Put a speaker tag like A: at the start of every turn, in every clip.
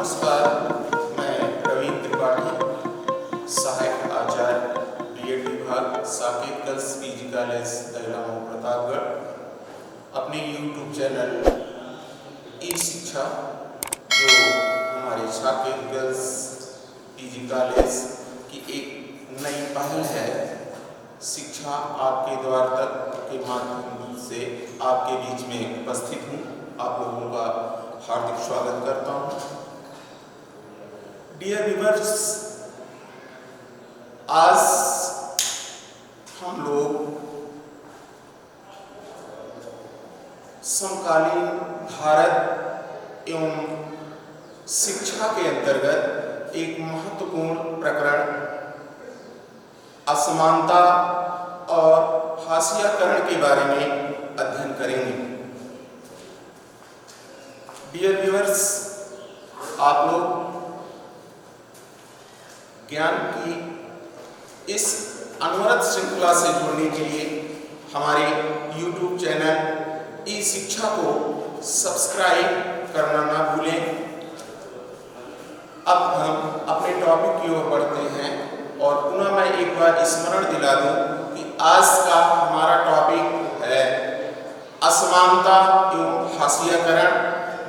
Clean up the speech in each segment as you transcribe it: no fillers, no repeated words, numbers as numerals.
A: नमस्कार, मैं प्रवीण त्रिपाठी, सहायक आचार्य बीएड विभाग, साकेत गर्ल्स पीजी कॉलेज दहलाम प्रतापगढ़, अपने यूट्यूब चैनल ई शिक्षा, जो हमारे साकेत गर्ल्स पीजी कॉलेज की एक नई पहल है, शिक्षा आपके द्वार तक के माध्यम से आपके बीच में उपस्थित हूँ। आप लोगों का हार्दिक स्वागत करता हूँ। डियर व्यूअर्स, आज हम लोग समकालीन भारत एवं शिक्षा के अंतर्गत एक महत्वपूर्ण प्रकरण असमानता और हाशियाकरण के बारे में अध्ययन करेंगे। डियर व्यूअर्स, आप लोग ज्ञान की इस अनवरत श्रृंखला से जुड़ने के लिए हमारे YouTube चैनल ई शिक्षा को सब्सक्राइब करना ना भूलें। अब हम अपने टॉपिक की ओर बढ़ते हैं और पुनः मैं एक बार स्मरण दिला दूं कि आज का हमारा टॉपिक है असमानता एवं हाशियाकरण,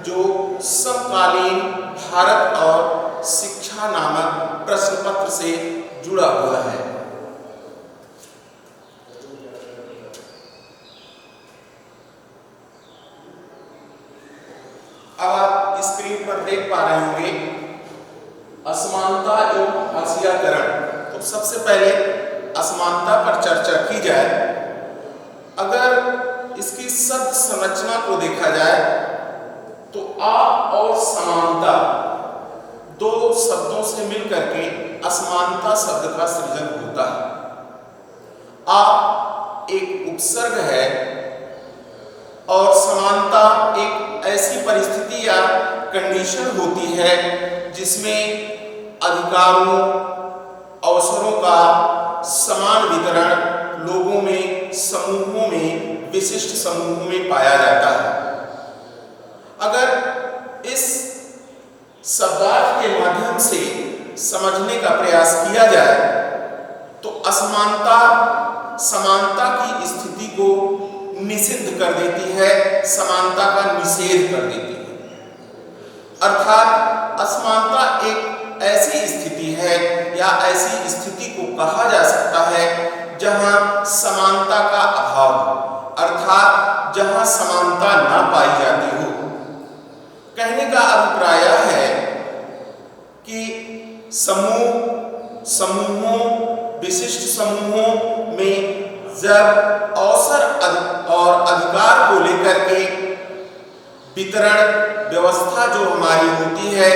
A: जो समकालीन भारत और शिक्षा नामक प्रश्न पत्र से जुड़ा हुआ है। अब आप स्क्रीन पर देख पा रहे होंगे असमानता एवं हाशियाकरण। तो सबसे पहले असमानता पर चर्चा की जाए। अगर इसकी शब्द संरचना को देखा जाए तो आ और समानता दो शब्दों से मिलकर के असमानता शब्द का सृजन होता है। आ एक उपसर्ग है और समानता एक ऐसी परिस्थिति या कंडीशन होती है जिसमें अधिकारों, अवसरों का समान वितरण लोगों में, समूहों में, विशिष्ट समूहों में पाया जाता है। अगर इस शब्दार्थ के माध्यम से समझने का प्रयास किया जाए तो असमानता समानता की स्थिति को निषिद्ध कर देती है, समानता का निषेध कर देती है। अर्थात असमानता एक ऐसी स्थिति है या ऐसी स्थिति को कहा जा सकता है जहां समानता का अभाव, अर्थात जहां समानता ना पाई जाती हो। कहने का अभिप्राय है कि समूहों, विशिष्ट समूहों में जब अवसर और अधिकार को लेकर के वितरण व्यवस्था जो हमारी होती है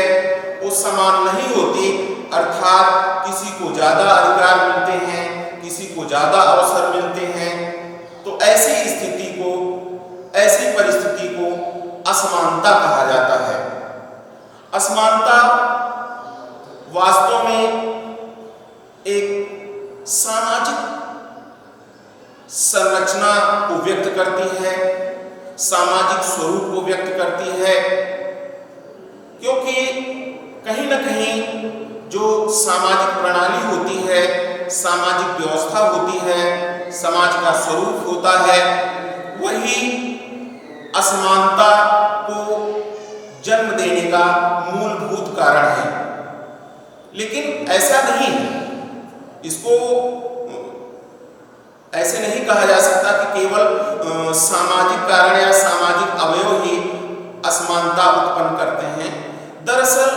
A: वो समान नहीं होती, अर्थात किसी को ज्यादा अधिकार मिलते हैं, किसी को ज्यादा अवसर मिलते हैं, तो ऐसी स्थिति को, ऐसी परिस्थिति को असमानता कहा जाता है। असमानता वास्तव में एक सामाजिक संरचना को व्यक्त करती है, सामाजिक स्वरूप को व्यक्त करती है, क्योंकि कहीं न कहीं जो सामाजिक प्रणाली होती है, सामाजिक व्यवस्था होती है, समाज का स्वरूप होता है, वही असमानता को जन्म देने का मूलभूत कारण है। लेकिन ऐसा नहीं है, इसको ऐसे नहीं कहा जा सकता कि केवल सामाजिक कारण या सामाजिक अवयव ही असमानता उत्पन्न करते हैं। दरअसल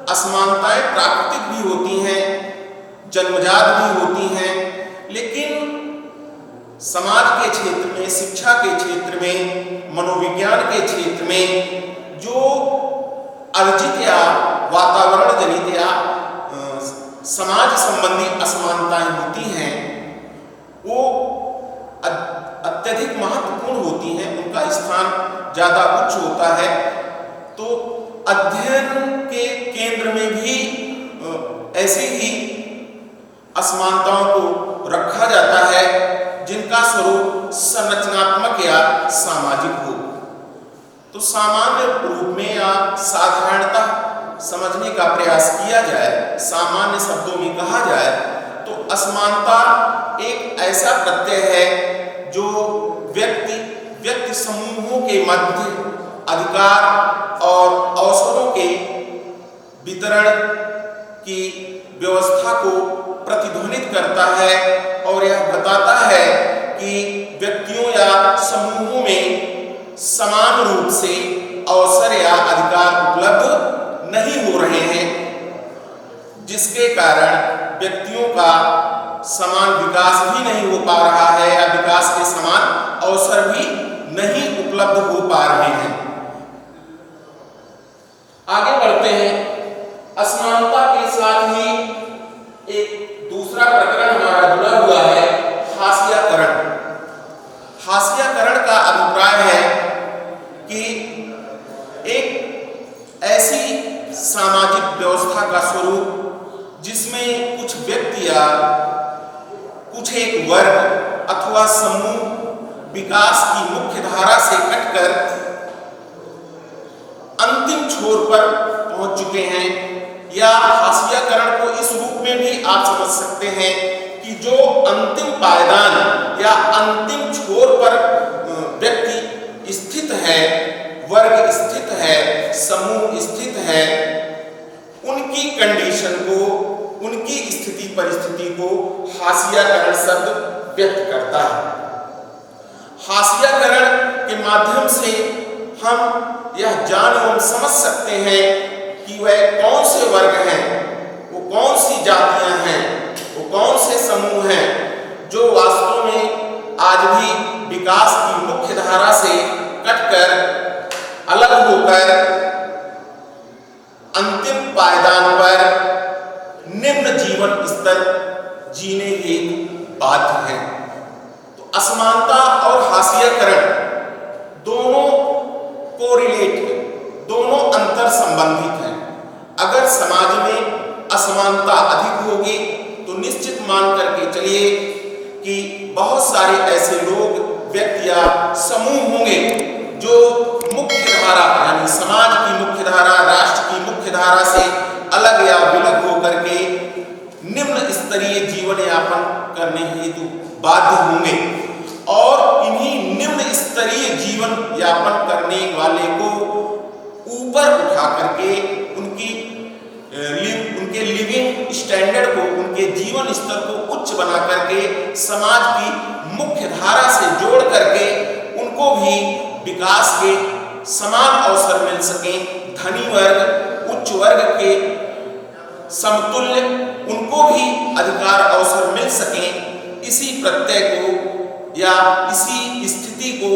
A: असमानताएं प्राकृतिक भी होती हैं, जन्मजात भी होती हैं, लेकिन समाज के क्षेत्र में, शिक्षा के क्षेत्र में, मनोविज्ञान के क्षेत्र में जो अर्जित या वातावरण जनित या समाज संबंधी असमानताएं होती हैं वो अत्यधिक महत्वपूर्ण होती हैं, उनका स्थान ज्यादा उच्च होता है। तो अध्ययन के केंद्र में भी ऐसी ही असमानताओं को रखा जाता है जिनका स्वरूप संरचनात्मक या सामाजिक हो। तो सामान्य रूप में या साधारणतः समझने का प्रयास किया जाए, सामान्य शब्दों में कहा जाए, तो असमानता एक ऐसा प्रत्यय है जो व्यक्ति समूहों के मध्य अधिकार और अवसरों के वितरण की व्यवस्था को प्रतिध्वनित करता है और यह बताता है कि व्यक्तियों या समूहों में समान रूप से अवसर या अधिकार उपलब्ध नहीं हो रहे हैं, जिसके कारण व्यक्तियों का समान विकास भी नहीं हो पा रहा है या विकास के समान अवसर भी नहीं उपलब्ध हो पा रहे हैं। आगे बढ़ते हैं। असमानता के साथ ही एक दूसरा प्रकरण हमारा जुड़ा हुआ है, हाशियाकरण। हाशियाकरण का अभिप्राय है कि एक ऐसी सामाजिक व्यवस्था का स्वरूप जिसमें कुछ व्यक्ति या कुछ एक वर्ग अथवा समूह विकास की मुख्य धारा से कटकर अंतिम छोर पर पहुंच चुके हैं, या हाशियाकरण को इस रूप में भी आप समझ सकते हैं कि जो अंतिम पायदान या अंतिम छोर पर व्यक्ति स्थित है, वर्ग स्थित है, समूह स्थित है, उनकी कंडीशन को, उनकी स्थिति परिस्थिति को हाशियाकरण शब्द व्यक्त करता है। हाशियाकरण के माध्यम से हम यह जान एवं समझ सकते हैं कि वह कौन से वर्ग हैं, वो कौन सी जातियां हैं, वो कौन से समूह हैं जो वास्तव में आज भी विकास की मुख्य धारा से कटकर अलग होकर अंतिम पायदान पर निम्न जीवन स्तर जीने के बाध्य हैं। तो असमानता और हाशियाकरण दोनों कोरिलेट है, दोनों अंतर संबंधित हैं। अगर समाज में असमानता अधिक होगी तो निश्चित मान करके चलिए कि बहुत सारे ऐसे लोग, व्यक्ति या समूह होंगे जो मुख्य धारा यानी समाज की मुख्य धारा, राष्ट्र की मुख्य धारा से अलग या विलग होकर के निम्न स्तरीय जीवन यापन करने हेतु बाध्य होंगे, और इन्हीं निम्न स्तरीय जीवन यापन करने वाले को ऊपर उठा करके उनके लिविंग स्टैंडर्ड को, उनके जीवन स्तर को उच्च बना करके समाज की मुख्य धारा से जोड़ करके उनको भी विकास के समान अवसर मिल सके, धनी वर्ग उच्च वर्ग के समतुल्य उनको भी अधिकार अवसर मिल सके, इसी प्रत्यय को या इसी स्थिति को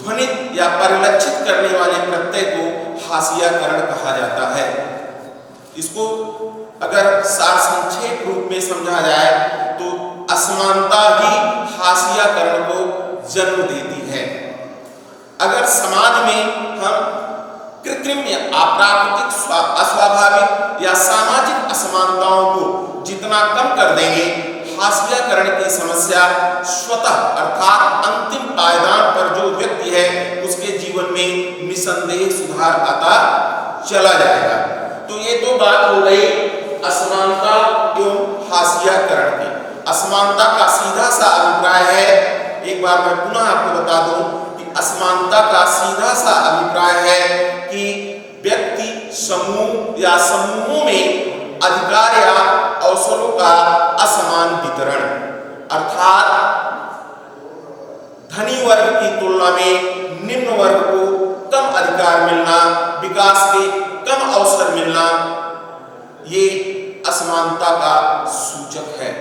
A: ध्वनित या परिलक्षित करने वाले प्रत्यय को हाशियाकरण कहा जाता है। इसको अगर सार संक्षेप रूप में समझा जाए तो असमानता ही हाशियाकरण को जन्म देती है। अगर समाज में हम कृत्रिम या अप्राकृतिक, अस्वाभाविक या सामाजिक असमानताओं को जितना कम कर देंगे, हाशियाकरण की समस्या स्वतः अर्थात अंतिम पायदान पर जो व्यक्ति है उसके जीवन में निसंदेह सुधार आता चला जाएगा। तो ये तो बात हो गई असमानता एवं हाशियाकरण की। असमानता का सीधा सा अभिप्राय है, एक बार मैं पुनः आपको बता दूं कि असमानता का सीधा सा अभिप्राय है कि व्यक्ति समूह या समूहों में अधिकार या अवसरों का असमान वितरण, अर्थात धनी वर्ग की तुलना में निम्न वर्ग को कम अधिकार मिलना, विकास के कम अवसर मिलना, ये असमानता का सूचक है।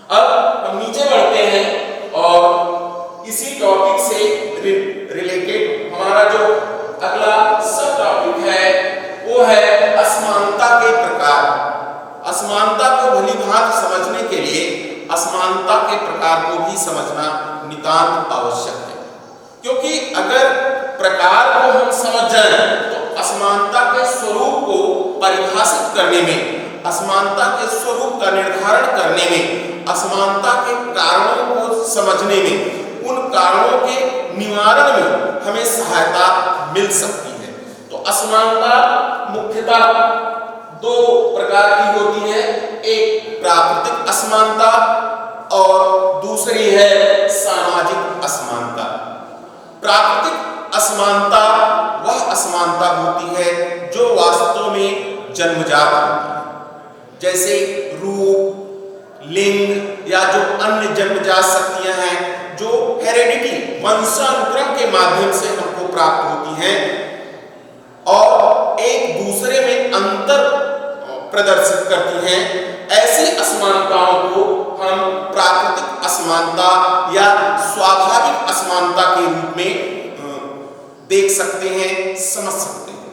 A: अब हम नीचे बढ़ते हैं और इसी टॉपिक से रिलेटेड हमारा जो अगला सब टॉपिक है वो है असमानता के प्रकार। असमानता को भली भांति समझने के लिए असमानता के प्रकार को भी समझना नितांत आवश्यक है, क्योंकि अगर प्रकार को हम समझ जाएं तो असमानता के स्वरूप को परिभाषित करने में, असमानता के स्वरूप का निर्धारण करने में, असमानता के कारणों को समझने में, उन कारणों के निवारण में हमें सहायता मिल सकती है। तो असमानता मुख्यतः दो प्रकार की होती है, एक प्राकृतिक असमानता और दूसरी है सामाजिक असमानता। प्राकृतिक असमानता वह असमानता होती है जो वास्तव में जन्मजात होती है, जैसे रूप, लिंग या जो अन्य जन्मजात शक्तियां हैं जो हेरेडिटी वंशानुक्रम के माध्यम से हमको प्राप्त होती हैं और एक दूसरे में अंतर प्रदर्शित करती हैं, ऐसी असमानताओं को हम प्राकृतिक असमानता या स्वाभाविक असमानता के रूप में देख सकते हैं, समझ सकते हैं।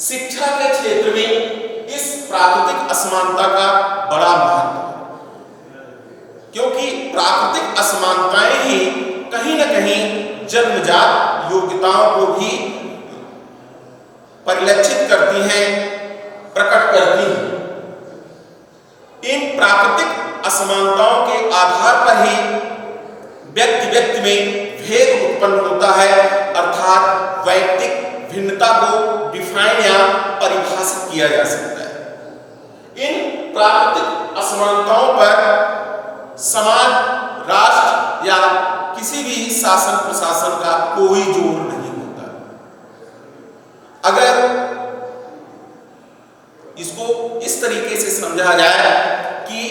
A: शिक्षा के क्षेत्र में इस प्राकृतिक असमानता का बड़ा महत्व है, क्योंकि प्राकृतिक असमानताएं ही कहीं न कहीं जन्मजात योग्यताओं को भी परिलक्षित करती हैं, प्रकट करती हैं। इन प्राकृतिक असमानताओं के आधार पर ही व्यक्ति में भेद उत्पन्न होता है, अर्थात वैयक्तिक भिन्नता को डिफाइन या परिभाषित किया जा सकता है। इन प्राकृतिक असमानताओं पर समाज, राष्ट्र या किसी भी शासन प्रशासन का कोई जोर नहीं होता। अगर इसको इस तरीके से समझा जाए कि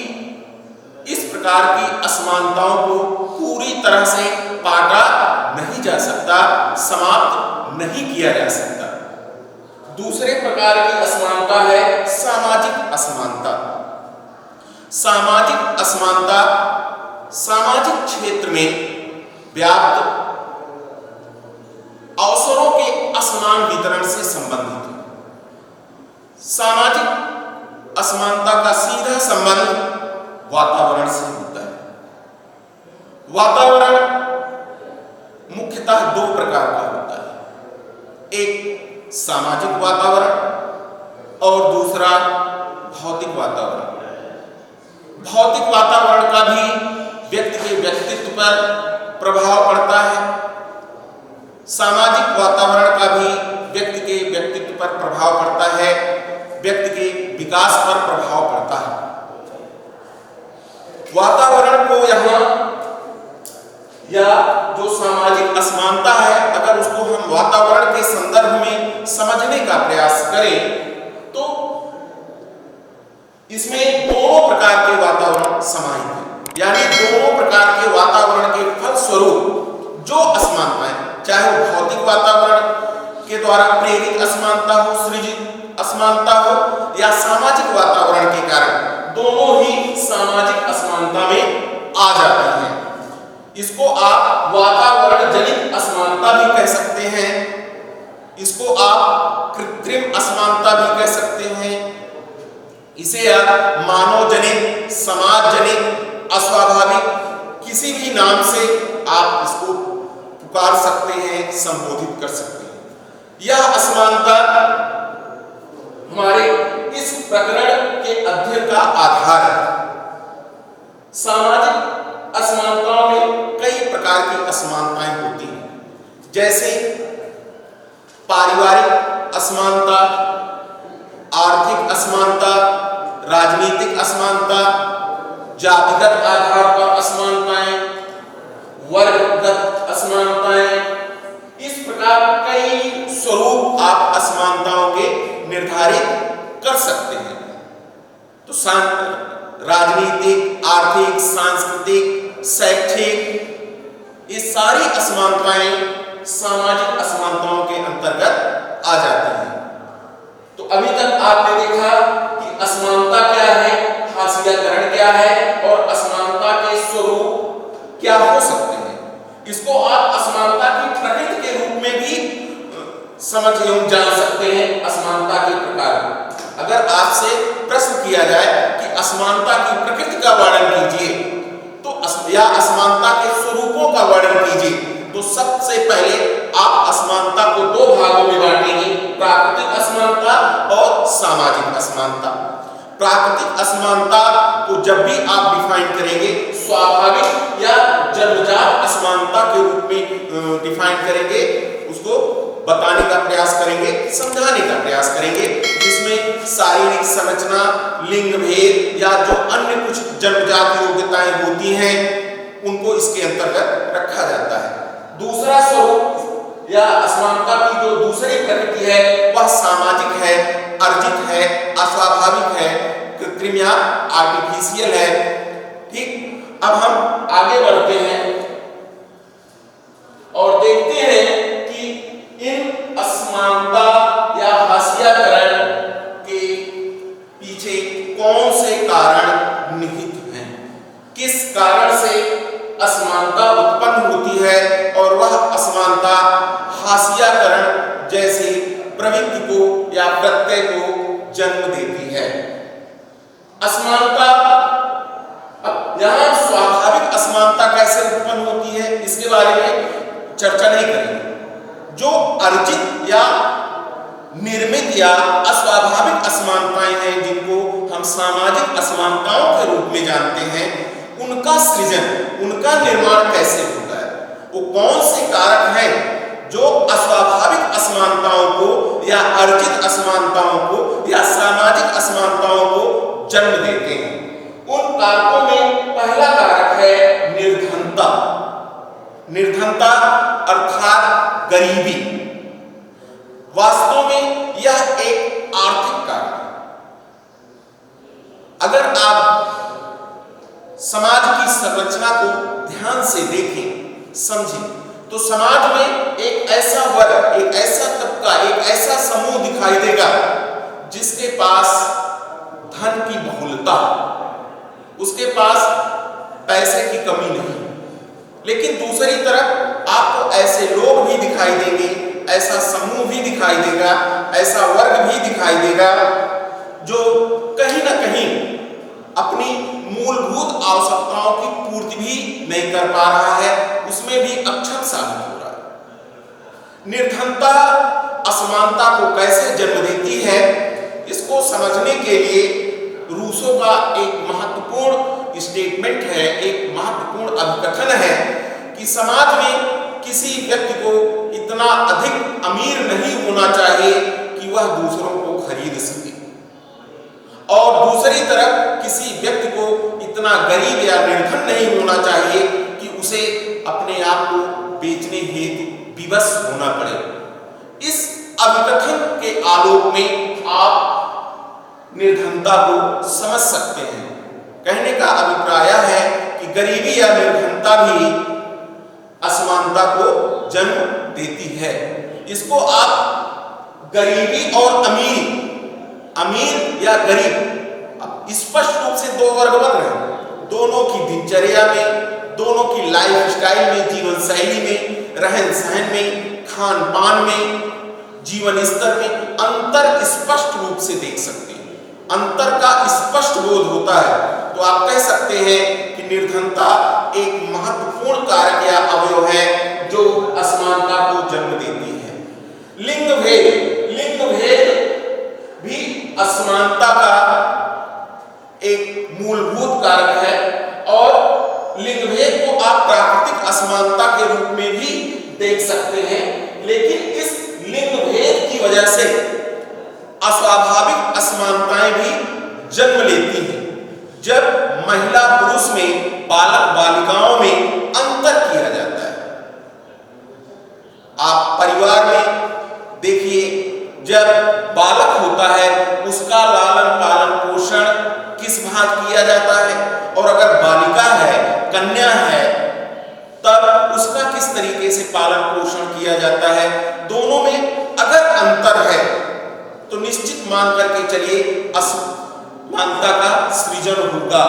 A: इस प्रकार की असमानताओं को पूरी तरह से पाटा नहीं जा सकता, समाप्त नहीं किया जा सकता। दूसरे प्रकार की असमानता है सामाजिक असमानता। सामाजिक असमानता सामाजिक क्षेत्र में व्याप्त अवसरों के असमान वितरण से संबंधित है। सामाजिक असमानता का सीधा संबंध वातावरण से होता है। वातावरण मुख्यतः दो प्रकार का होता है, एक सामाजिक वातावरण और दूसरा भौतिक वातावरण। भौतिक वातावरण का भी व्यक्ति के व्यक्तित्व पर प्रभाव पड़ता है, सामाजिक वातावरण का भी व्यक्ति के व्यक्तित्व पर प्रभाव पड़ता है, व्यक्ति के विकास पर प्रभाव पड़ता है। वातावरण को यहाँ या जो सामाजिक असमानता है, अगर उसको हम वातावरण के संदर्भ में समझने का प्रयास करें तो इसमें दोनों प्रकार के वातावरण समाहित हैं, यानी दोनों प्रकार के वातावरण के फलस्वरूप जो असमानताएं, चाहे वो भौतिक वातावरण के द्वारा प्रेरित असमानता हो, सृजित असमानता हो या सामाजिक वातावरण के कारण, दोनों ही सामाजिक असमानता में आ जाती हैं। इसको आप वातावरण जनित असमानता भी कह सकते हैं, इसको आप कृत्रिम असमानता भी कह सकते हैं, इसे आप मानव जनित, समाज जनित, अस्वाभाविक किसी भी नाम से आप इसको पुकार सकते हैं, संबोधित कर सकते हैं। यह असमानता हमारे इस प्रकरण के अध्ययन का आधार है। सामाजिक असमानताओं में कई प्रकार की असमानताएं होती हैं, जैसे पारिवारिक असमानता, आर्थिक असमानता, राजनीतिक असमानता, जातिगत आधार पर असमानताएं, वर्गगत असमानताएं। इस प्रकार कई स्वरूप आप असमानताओं के निर्धारित कर सकते हैं। तो राजनीतिक, आर्थिक, सांस्कृतिक, शैक्षिक, ये सारी असमानताएं सामाजिक असमानताओं के अंतर्गत आ जाती हैं। तो अभी तक आपने देखा कि असमानता क्या है, हाशियाकरण क्या है और असमानता के स्वरूप क्या हो सकते हैं। इसको आप असमानता की प्रकृति के रूप में भी समझ एवं जान सकते हैं। असमानता के प्रकार, अगर आपसे प्रश्न किया जाए कि असमानता की प्रकृति का वर्णन कीजिए तो या असमानता के स्वरूपों का वर्णन कीजिए, तो सबसे पहले आप असमानता को दो भागों में बांटेंगे, प्राकृतिक असमानता और सामाजिक असमानता। प्राकृतिक असमानता को जब भी आप डिफाइन करेंगे, स्वाभाविक या जन्मजात असमानता के रूप में डिफाइन करेंगे, उसको बताने का प्रयास करेंगे, समझाने का प्रयास करेंगे, जिसमें शारीरिक संरचना, लिंग भेद या जो अन्य कुछ जन्मजात योग्यताएं होती हैं उनको इसके अंतर्गत रखा जाता है। दूसरा स्वरूप या असमानता की जो दूसरी प्रकृति है वह सामाजिक है, अर्जित है, अस्वाभाविक है, कृत्रिम या आर्टिफिशियल है। ठीक, अब हम आगे बढ़ते हैं और देखते हैं कि इन असमानता या हास्याकरण के पीछे कौन से कारण निहित हैं, किस कारण से असमानता उत्पन्न होती है और वह असमानता हास्याकरण जैसे प्रवृत्ति को या प्रत्यय को जन्म देती है। असमानता, अब यहां स्वाभाविक असमानता कैसे उत्पन्न होती है इसके बारे में चर्चा नहीं करेंगे। जो अर्जित या निर्मित या अस्वाभाविक असमानताएं हैं जिनको हम सामाजिक असमानताओं के रूप में जानते हैं, उनका सृजन, उनका निर्माण कैसे होता है, वो कौन से कारक हैं जो अस्वाभाविक असमानताओं को या अर्जित असमानताओं को या सामाजिक असमानताओं को जन्म देते हैं। उन कारकों में पहला कारक है निर्धनता। निर्धनता अर्थात गरीबी। वास्तव में यह एक आर्थिक कारक है। अगर आप समाज की संरचना को ध्यान से देखें, समझें, तो समाज में एक ऐसा वर्ग, एक ऐसा तबका, एक ऐसा समूह दिखाई देगा जिसके पास धन की बहुलता, उसके पास पैसे की कमी नहीं। लेकिन दूसरी तरफ आपको ऐसे लोग भी दिखाई देंगे, ऐसा समूह भी दिखाई देगा, ऐसा वर्ग भी दिखाई देगा जो कहीं ना कहीं अपनी मूलभूत आवश्यकताओं की पूर्ति भी नहीं कर पा रहा है, उसमें भी अक्षम साबित हो रहा है। निर्धनता असमानता को कैसे जन्म देती है, इसको समझने के लिए रूसो का एक महत्वपूर्ण स्टेटमेंट है, एक महत्वपूर्ण अभिकथन है कि समाज में किसी व्यक्ति को इतना अधिक अमीर नहीं होना चाहिए कि वह दूसरों को खरीद सके, और दूसरी तरफ किसी व्यक्ति को इतना गरीब या निर्धन नहीं होना चाहिए कि उसे अपने आप को बेचने हेतु विवश होना पड़े। इस अभिकथन के आलोक में आप निर्धनता को समझ सकते हैं। कहने का अभिप्राय है कि गरीबी या निर्धनता भी असमानता को जन्म देती है। इसको आप गरीबी और अमीरी, अमीर या गरीब, स्पष्ट रूप से दो वर्ग बन रहे हैं। दोनों की दिनचर्या में, दोनों की लाइफ स्टाइल में, जीवन शैली में, रहन सहन में, खान पान में, जीवन स्तर में अंतर स्पष्ट रूप से देख सकते हैं। अंतर का स्पष्ट बोध होता है। तो आप कह सकते हैं कि निर्धनता एक महत्वपूर्ण कारक या अवयव है जो असमानता को जन्म देती है। लिंग भेद, लिंग भेद भी असमानता का एक मूलभूत कारक है, और लिंग भेद को आप प्राकृतिक असमानता के रूप में भी देख सकते हैं। लेकिन इस लिंग भेद की वजह से अस्वाभाविक असमानताएं भी जन्म लेती हैं। जब महिला पुरुष में, बालक बालिकाओं में अंतर किया जाता है। आप परिवार में देखिए, जब बालक होता है उसका लालन पालन पोषण किस भांति किया जाता है, और अगर बालिका है, कन्या है, तब उसका किस तरीके से पालन पोषण किया जाता है। दोनों में अगर अंतर है तो निश्चित मान करके चलिए असमानता का सृजन होगा।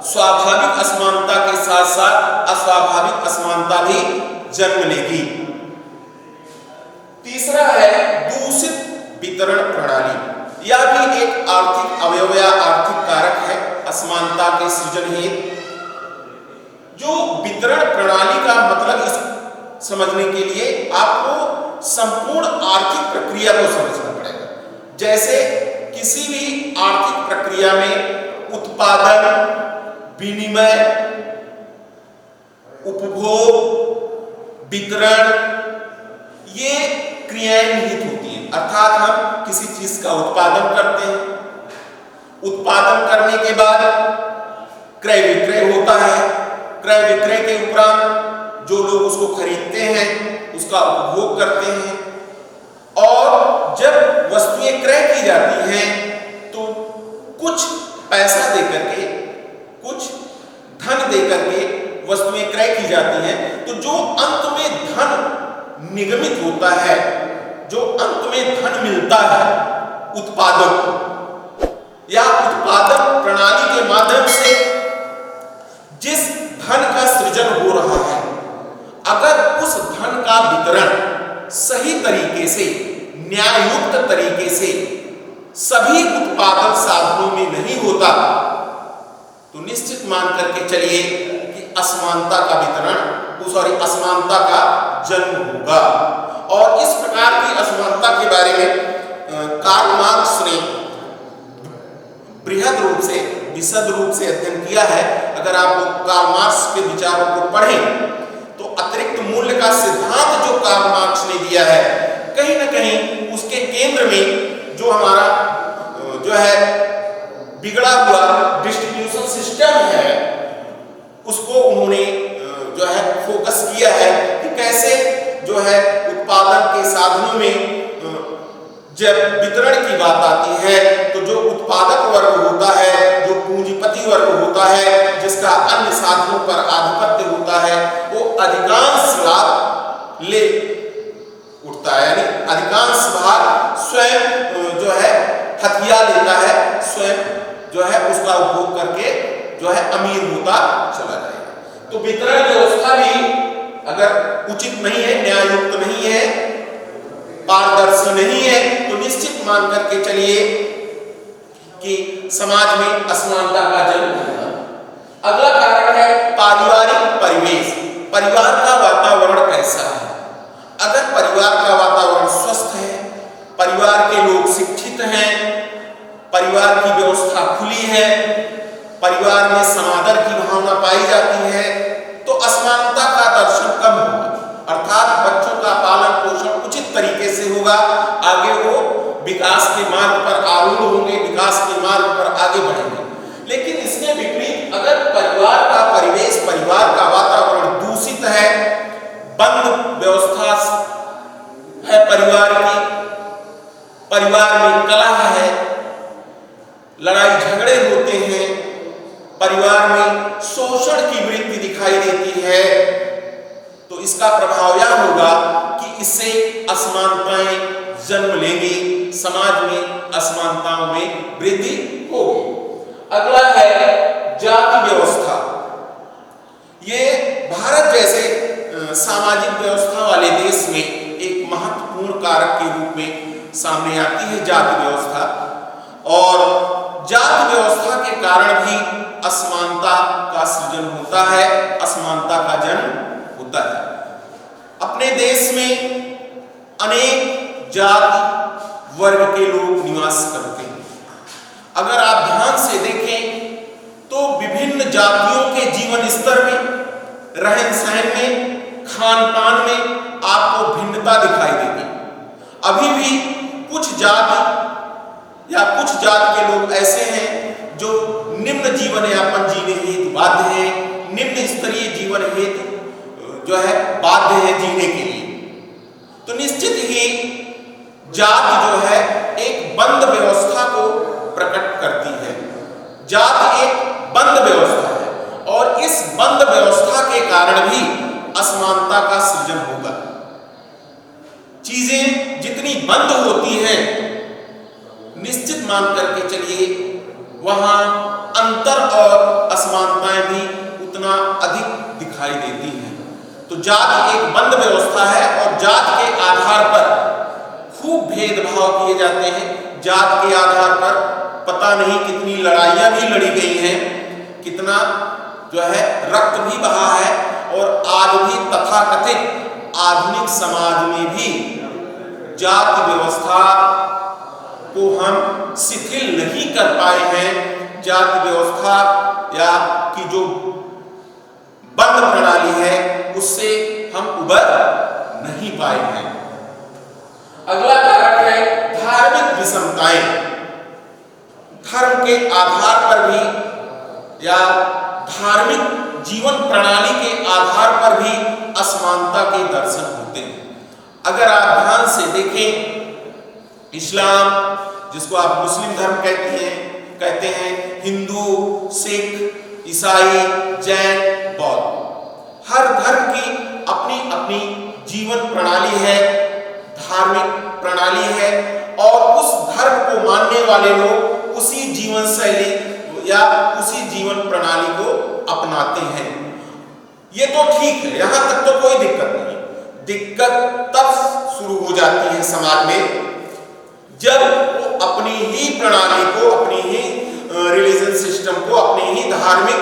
A: स्वाभाविक असमानता के साथ साथ अस्वाभाविक असमानता भी जन्म लेगी। तीसरा है दूषित वितरण प्रणाली। यह भी एक आर्थिक अवयव या आर्थिक कारक है असमानता के सृजन हेतु। जो वितरण प्रणाली का मतलब इस समझने के लिए आपको संपूर्ण आर्थिक प्रक्रिया को समझना पड़ेगा। जैसे किसी भी आर्थिक प्रक्रिया में उत्पादन, विनिमय, उपभोग, वितरण, ये क्रियाएं निहित होती हैं, अर्थात हम किसी चीज का उत्पादन करते हैं, उत्पादन करने के बाद क्रय विक्रय होता है, क्रय विक्रय के उपरांत जो लोग उसको खरीदते हैं उसका उपभोग करते हैं, और जब वस्तुएं क्रय की जाती हैं तो कुछ पैसा देकर के, कुछ धन देकर के वस्तुएं क्रय की जाती हैं। तो जो अंत में धन निगमित होता है, जो अंत में धन मिलता है उत्पादक या उत्पादन प्रणाली के माध्यम से जिस धन का सृजन हो रहा है, अगर उस धन का वितरण सही तरीके से, न्याययुक्त तरीके से सभी उत्पादन साधनों में नहीं होता तो निश्चित मान करके चलिए कि असमानता का वितरण, असमानता का जन्म होगा। और इस प्रकार की असमानता के बारे में कार्ल मार्क्स ने बृहद रूप से, विशद रूप से अध्ययन किया है। अगर आप कार्ल मार्क्स के विचारों को पढ़ें तो अतिरिक्त मूल्य का सिद्धांत जो कार्ल मार्क्स ने दिया है, कहीं ना कहीं उसके केंद्र में जो हमारा जो है बिगड़ा हुआ डिस्ट्रीब्यूशन सिस्टम है, उसको उन्होंने जो है फोकस किया है कि कैसे जो है उत्पादन के साधनों में जब वितरण की बात आती है तो जो उत्पादक वर्ग होता है, जो पूंजीपति वर्ग होता है, जिसका अन्य साधनों पर आधिपत्य होता है, वो अधिकांश लाभ ले उठता है, यानी अधिकांश भाग स्वयं जो है हथिया लेता है, स्वयं जो है उसका उपभोग करके जो है अमीर होता चला जाएगा। तो वितरण व्यवस्था भी अगर उचित नहीं है, न्याययुक्त नहीं है, पारदर्शी नहीं है, तो निश्चित मान करके चलिए कि समाज में असमानता का जन्म होगा। अगला कारण है पारिवारिक परिवेश। परिवार का वातावरण कैसा है? अगर परिवार का वातावरण स्वस्थ है, परिवार के लोग शिक्षित हैं, परिवार की व्यवस्था खुली है, परिवार में समादर की भावना पाई जाती है, तो असमानता का दर्शन कम होगा, अर्थात बच्चों का पालन पोषण उचित तरीके से होगा, आगे वो विकास के मार्ग पर आरूढ़ होंगे, विकास के मार्ग पर आगे बढ़ेंगे। लेकिन इसके विपरीत अगर परिवार का परिवेश, परिवार का वातावरण दूषित है, बंद व्यवस्था है परिवार की, परिवार में कलह है, लड़ाई झगड़े होते हैं, परिवार में शोषण की वृत्ति दिखाई देती है, तो इसका प्रभाव यह होगा कि इससे असमानताएं जन्म लेंगी, समाज में असमानताओं में वृद्धि होगी। अगला है जाति व्यवस्था। ये भारत जैसे सामाजिक व्यवस्था वाले देश में एक महत्वपूर्ण कारक के रूप में सामने आती है जाति व्यवस्था, और जाति व्यवस्था के कारण भी असमानता का सृजन होता है, असमानता का जन्म होता है। अपने देश में अनेक जाति वर्ग के लोग निवास करते हैं। अगर आप ध्यान से देखें तो विभिन्न जातियों के जीवन स्तर में, रहन सहन में, खान पान में आपको भिन्नता दिखाई देगी। अभी भी कुछ जाति या कुछ जात के लोग ऐसे हैं जो निम्न जीवन यापन जीने हेतु बाध्य है, निम्न स्तरीय जीवन हेतु जो है बाध्य है जीने के लिए। तो निश्चित ही जाति जो है एक बंद व्यवस्था को प्रकट करती है। जाति एक बंद व्यवस्था है और इस बंद व्यवस्था के कारण भी असमानता का सृजन होगा। चीजें जितनी बंद होती हैं, निश्चित मान करके चलिए वहां अंतर और असमानताएं भी उतना अधिक दिखाई देती हैं। तो जाति एक बंद व्यवस्था है और जात के आधार पर खूब भेदभाव किए जाते हैं। जात के आधार पर पता नहीं कितनी लड़ाइयां भी लड़ी गई हैं, कितना जो है रक्त भी बहा है, और आज भी तथाकथित आधुनिक समाज में भी जाति व्यवस्था को हम शिथिल नहीं कर पाए हैं। जाति व्यवस्था या की जो बंद प्रणाली है उससे हम उबर नहीं पाए हैं। अगला कारक है धार्मिक विषमताएं। धर्म के आधार पर भी या धार्मिक जीवन प्रणाली के आधार पर भी असमानता के दर्शन होते हैं। अगर आप ध्यान से देखें, इस्लाम, जिसको आप मुस्लिम धर्म कहते हैं, हिंदू, सिख, ईसाई, जैन, बौद्ध, हर धर्म की अपनी अपनी जीवन प्रणाली है, धार्मिक प्रणाली है, और उस धर्म को मानने वाले लोग उसी जीवन शैली या उसी जीवन प्रणाली को अपनाते हैं। ये तो ठीक है, यहां तक तो कोई दिक्कत नहीं। दिक्कत तब शुरू हो जाती है समाज में जब वो अपनी ही प्रणाली को, अपनी ही रिलीजन सिस्टम को, अपनी ही धार्मिक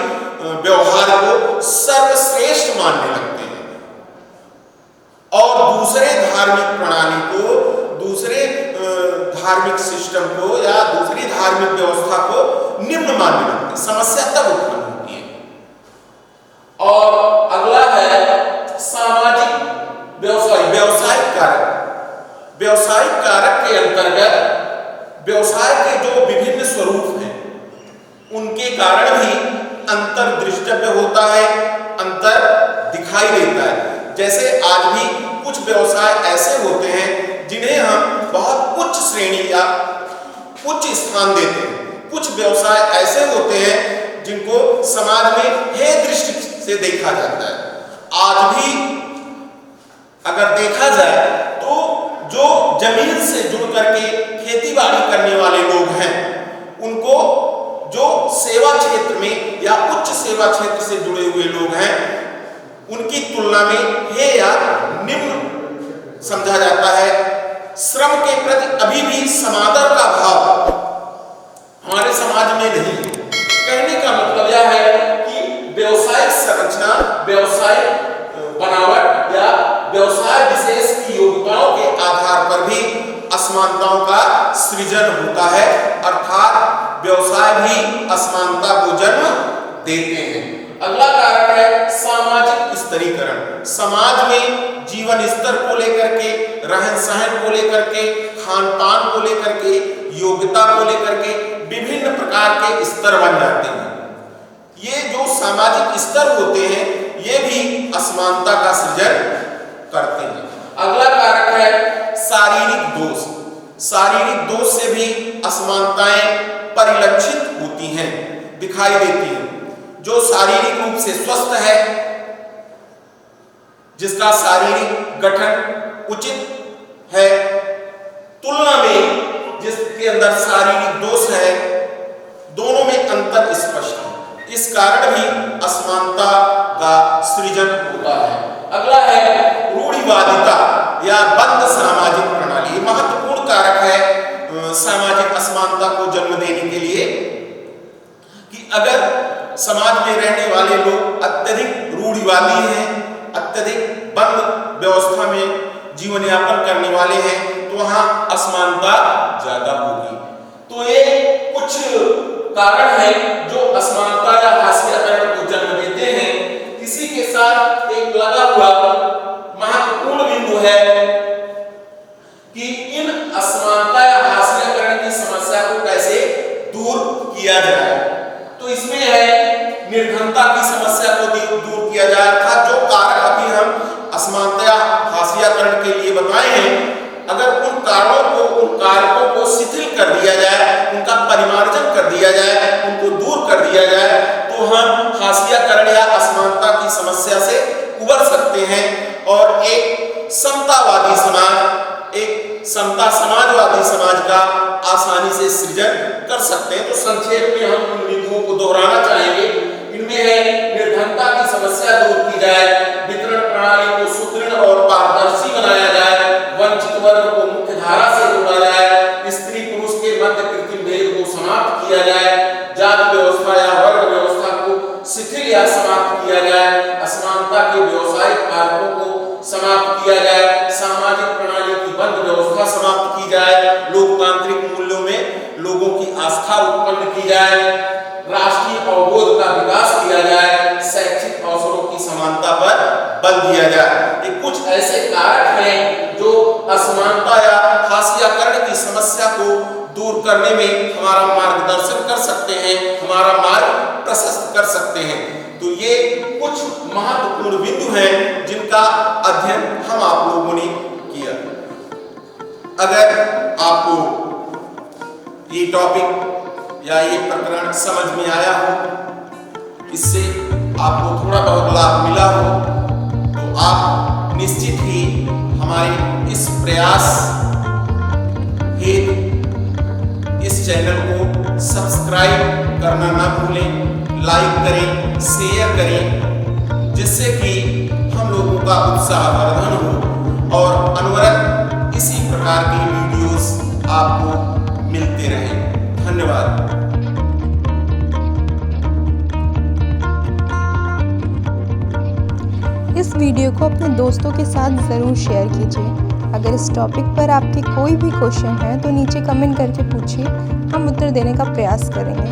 A: व्यवहार को सर्वश्रेष्ठ मानने लगते हैं और दूसरे धार्मिक प्रणाली को, दूसरे धार्मिक सिस्टम को या दूसरी धार्मिक व्यवस्था को निम्न मानने लगते हैं। समस्या तब उत्पन्न होती है। और अगला है सामाजिक व्यवसायिक कारक। व्यवसायिक कारक के अंतर्गत व्यवसाय के जो विभिन्न स्वरूप हैं उनके कारण भी अंतर दृष्टव्य होता है, अंतर दिखाई देता है। जैसे आज भी कुछ व्यवसाय ऐसे होते हैं जिन्हें हम बहुत उच्च श्रेणी या उच्च स्थान देते हैं। कुछ व्यवसाय ऐसे होते हैं जिनको समाज में हे दृष्टि से देखा जाता है। आज भी अगर देखा जाए तो जो जमीन से जुड़ करके खेती बाड़ी करने वाले लोग हैं, उनको जो सेवा क्षेत्र में या उच्च सेवा क्षेत्र से जुड़े हुए लोग हैं, उनकी तुलना में हे या निम्न समझा जाता है। श्रम के प्रति अभी भी समादर का भाव हमारे समाज में नहीं है। कहने का मतलब यह है कि व्यवसायिक संरचना, व्यवसायिक बनावट या व्यवसाय विशेष की योग्यताओं के आधार पर भी असमानताओं का सृजन होता है, अर्थात व्यवसाय भी असमानता को जन्म देते हैं। अगला कारक है सामाजिक स्तरीकरण। समाज में जीवन स्तर को लेकर के, रहन सहन को लेकर के, खान पान को लेकर के, योग्यता को लेकर के विभिन्न प्रकार के स्तर बन जाते हैं। ये जो सामाजिक स्तर होते हैं ये भी असमानता का सृजन करते हैं। अगला कारक है शारीरिक दोष। शारीरिक दोष से भी असमानताएं परिलक्षित होती हैं, दिखाई देती हैं। जो शारीरिक रूप से स्वस्थ है, जिसका शारीरिक गठन उचित है, तुलना में जिसके अंदर शारीरिक दोष है, दोनों में अंतर स्पष्ट है। इस कारण भी असमानता का सृजन होता है। अगला है रूढ़िवादिता या बंद सामाजिक प्रणाली। महत्वपूर्ण कारक है सामाजिक असमानता को जन्म देने के लिए कि अगर समाज में रहने वाले लोग अत्यधिक रूढ़िवादी हैं, अत्यधिक बंद व्यवस्था में जीवन यापन करने वाले हैं, तो वहां असमानता ज्यादा होगी। तो ये कुछ कारण है जो असमानता या हाशियाकरण को जन्म देते हैं। इसी के साथ एक लगा हुआ महत्वपूर्ण बिंदु है कि इन असमानता या हाशियाकरण की समस्या को कैसे दूर किया जाए। तो इसमें है निर्धनता की समस्या को दूर किया जाए, अर्थात जो कारक अभी हम असमानता या हाशियाकरण के लिए बताए हैं, अगर उन कारणों को, उन कारकों को शिथिल कर दिया जाए, उनका परिमार्जन कर दिया जाए, उनको दूर कर दिया जाए, तो हम हाशियाकरण या असमानता की समस्या से उबर सकते हैं और एक समतावादी समाज, एक समता समाजवादी समाज का आसानी से सृजन कर सकते हैं। तो संक्षेप में हम उन बिंदुओं को दोहराना चाहेंगे। इनमें है निर्धनता की समस्या दूर की जाए, वितरण प्रणाली को सुदृढ़ और पारदर्शी बनाया जाए, वंचित वर्ग को मुख्य धारा से जोड़ा जाए, स्त्री पुरुष के मध्य कृत्रिम भेद को समाप्त किया जाए, जाति व्यवस्था या वर्ग व्यवस्था को शिथिल या समाप्त किया जाए, असमानता के व्यवसायिक कारकों को समाप्त किया जाए, सामाजिक प्रणाली की बंद व्यवस्था समाप्त की जाए, लोकतांत्रिक मूल्यों में लोगों की आस्था उत्पन्न की जाए, राष्ट्रीय अवबोध का विकास किया जाए, करने में हमारा मार्गदर्शन कर सकते हैं, हमारा मार्ग प्रशस्त कर सकते हैं। तो ये कुछ महत्वपूर्ण बिंदु हैं जिनका अध्ययन हम आप लोगों ने किया। अगर आपको ये टॉपिक या ये प्रकरण समझ में आया हो, इससे आपको थोड़ा बहुत लाभ मिला हो, तो आप निश्चित ही हमारे इस प्रयास हेतु इस चैनल को सब्सक्राइब करना ना भूलें, लाइक करें, शेयर करें, जिससे कि हम लोगों का उत्साह वर्धन हो और अनवरत इसी प्रकार की वीडियोस आपको मिलते रहें। धन्यवाद।
B: इस वीडियो को अपने दोस्तों के साथ ज़रूर शेयर कीजिए। अगर इस टॉपिक पर आपके कोई भी क्वेश्चन है तो नीचे कमेंट करके पूछिए, हम उत्तर देने का प्रयास करेंगे।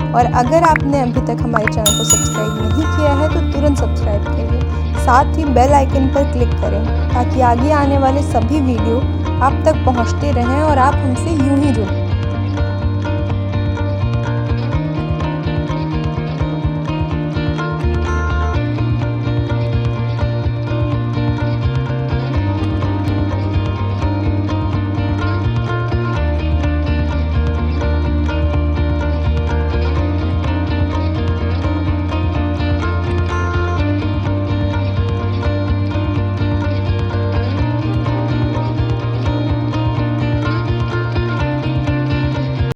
B: और अगर आपने अभी तक हमारे चैनल को सब्सक्राइब नहीं किया है तो तुरंत सब्सक्राइब करिए, साथ ही बेल आइकन पर क्लिक करें ताकि आगे आने वाले सभी वीडियो आप तक पहुंचते रहें और आप हमसे यूं ही जुड़ें।